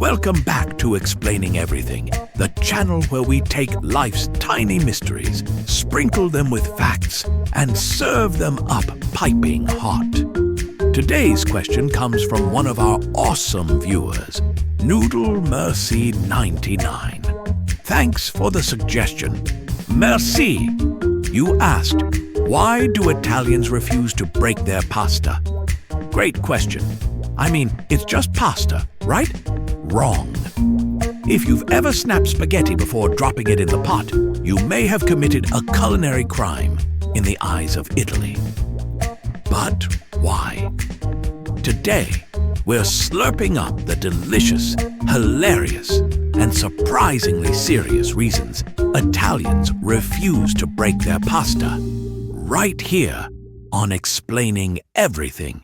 Welcome back to Explaining Everything, the channel where we take life's tiny mysteries, sprinkle them with facts, and serve them up piping hot. Today's question comes from one of our awesome viewers, Noodle Mercy 99. Thanks for the suggestion. Merci! You asked, why do Italians refuse to break their pasta? Great question. I mean, it's just pasta, right? Wrong. If you've ever snapped spaghetti before dropping it in the pot, you may have committed a culinary crime in the eyes of Italy. But why? Today, we're slurping up the delicious, hilarious, and surprisingly serious reasons Italians refuse to break their pasta, right here on Explaining Everything.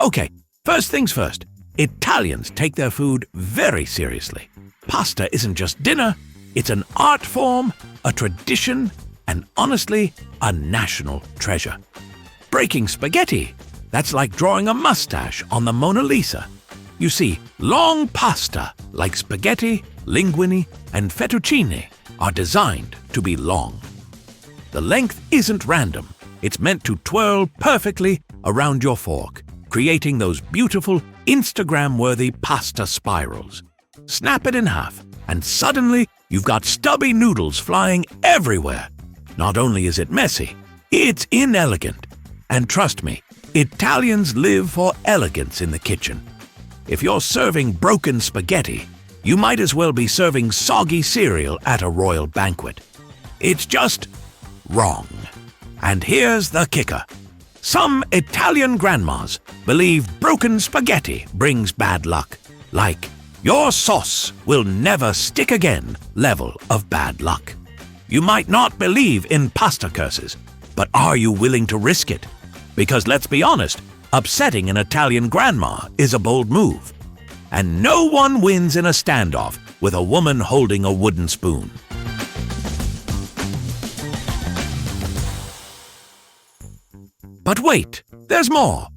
Okay, first things first. Italians take their food very seriously. Pasta isn't just dinner, it's an art form, a tradition, and honestly, a national treasure. Breaking spaghetti, that's like drawing a mustache on the Mona Lisa. You see, long pasta, like spaghetti, linguine, and fettuccine, are designed to be long. The length isn't random. It's meant to twirl perfectly around your fork, creating those beautiful, Instagram-worthy pasta spirals. Snap it in half, and suddenly you've got stubby noodles flying everywhere. Not only is it messy, it's inelegant. And trust me, Italians live for elegance in the kitchen. If you're serving broken spaghetti, you might as well be serving soggy cereal at a royal banquet. It's just wrong. And here's the kicker. Some Italian grandmas believe broken spaghetti brings bad luck, like your sauce will never stick again level of bad luck. You might not believe in pasta curses, but are you willing to risk it? Because let's be honest, upsetting an Italian grandma is a bold move. And no one wins in a standoff with a woman holding a wooden spoon. But wait, there's more.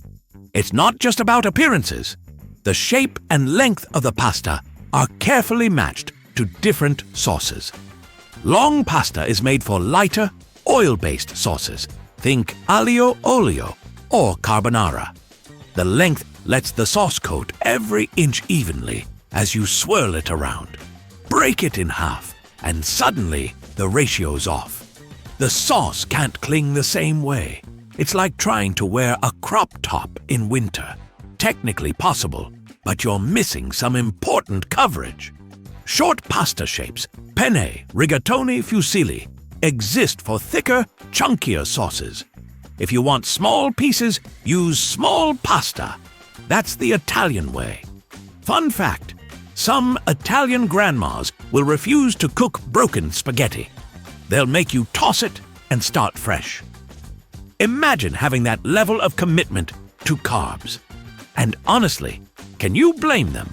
It's not just about appearances. The shape and length of the pasta are carefully matched to different sauces. Long pasta is made for lighter, oil-based sauces. Think aglio olio or carbonara. The length lets the sauce coat every inch evenly as you swirl it around. Break it in half, and suddenly the ratio's off. The sauce can't cling the same way. It's like trying to wear a crop top in winter. Technically possible, but you're missing some important coverage. Short pasta shapes, penne, rigatoni, fusilli, exist for thicker, chunkier sauces. If you want small pieces, use small pasta. That's the Italian way. Fun fact, some Italian grandmas will refuse to cook broken spaghetti. They'll make you toss it and start fresh. Imagine having that level of commitment to carbs. And honestly, can you blame them?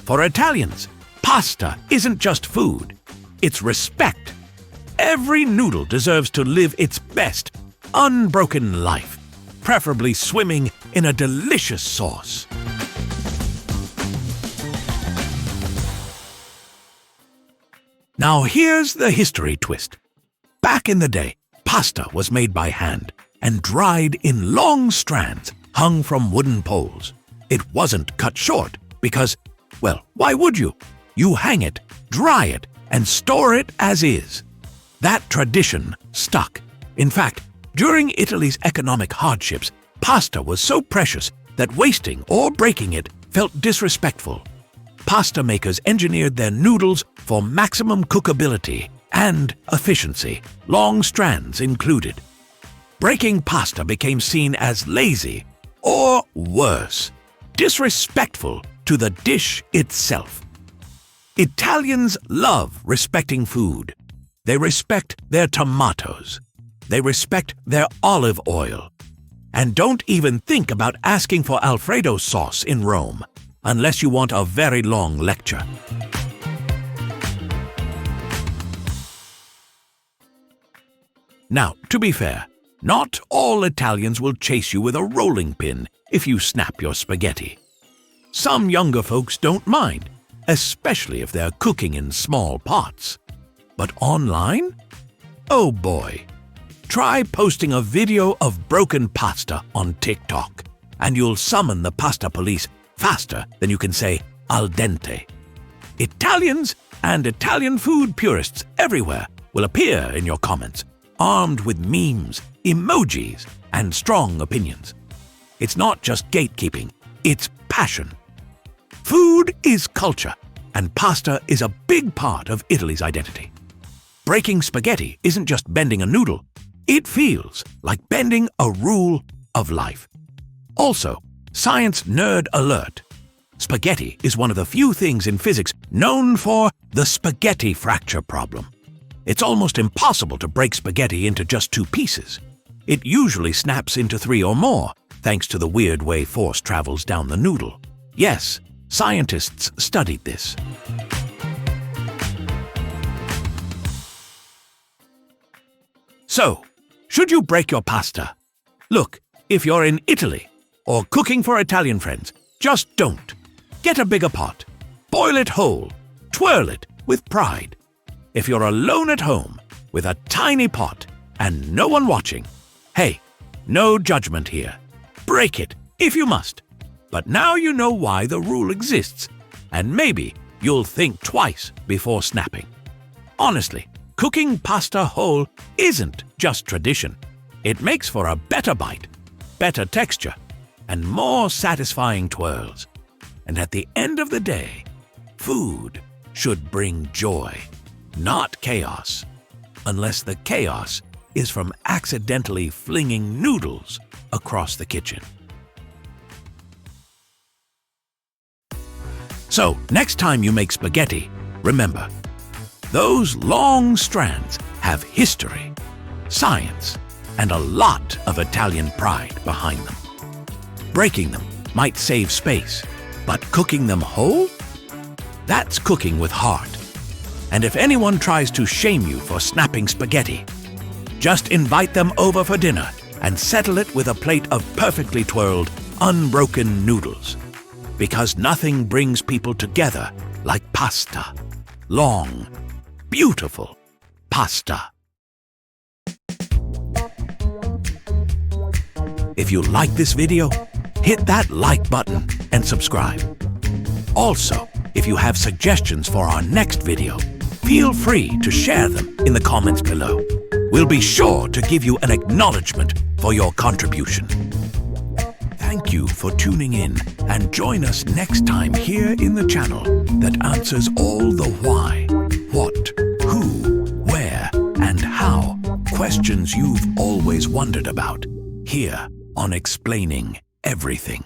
For Italians, pasta isn't just food, it's respect. Every noodle deserves to live its best, unbroken life, preferably swimming in a delicious sauce. Now here's the history twist. Back in the day, pasta was made by hand and dried in long strands hung from wooden poles. It wasn't cut short because, well, why would you? You hang it, dry it, and store it as is. That tradition stuck. In fact, during Italy's economic hardships, pasta was so precious that wasting or breaking it felt disrespectful. Pasta makers engineered their noodles for maximum cookability and efficiency, long strands included. Breaking pasta became seen as lazy, or worse, disrespectful to the dish itself. Italians love respecting food. They respect their tomatoes. They respect their olive oil. And don't even think about asking for Alfredo sauce in Rome, unless you want a very long lecture. Now, to be fair, not all Italians will chase you with a rolling pin if you snap your spaghetti. Some younger folks don't mind, especially if they're cooking in small pots. But online? Oh boy! Try posting a video of broken pasta on TikTok, and you'll summon the pasta police faster than you can say al dente. Italians and Italian food purists everywhere will appear in your comments, armed with memes, emojis, and strong opinions. It's not just gatekeeping, it's passion. Food is culture, and pasta is a big part of Italy's identity. Breaking spaghetti isn't just bending a noodle, it feels like bending a rule of life. Also, science nerd alert. Spaghetti is one of the few things in physics known for the spaghetti fracture problem. It's almost impossible to break spaghetti into just two pieces. It usually snaps into three or more, thanks to the weird way force travels down the noodle. Yes, scientists studied this. So, should you break your pasta? Look, if you're in Italy or cooking for Italian friends, just don't. Get a bigger pot. Boil it whole. Twirl it with pride. If you're alone at home with a tiny pot and no one watching, hey, no judgment here. Break it if you must. But now you know why the rule exists, and maybe you'll think twice before snapping. Honestly, cooking pasta whole isn't just tradition. It makes for a better bite, better texture, and more satisfying twirls. And at the end of the day, food should bring joy, not chaos, unless the chaos is from accidentally flinging noodles across the kitchen. So, next time you make spaghetti, remember, those long strands have history, science, and a lot of Italian pride behind them. Breaking them might save space, but cooking them whole? That's cooking with heart. And if anyone tries to shame you for snapping spaghetti, just invite them over for dinner and settle it with a plate of perfectly twirled, unbroken noodles. Because nothing brings people together like pasta. Long, beautiful pasta. If you like this video, hit that like button and subscribe. Also, if you have suggestions for our next video, feel free to share them in the comments below. We'll be sure to give you an acknowledgement for your contribution. Thank you for tuning in, and join us next time here in the channel that answers all the why, what, who, where, and how questions you've always wondered about, here on Explaining Everything.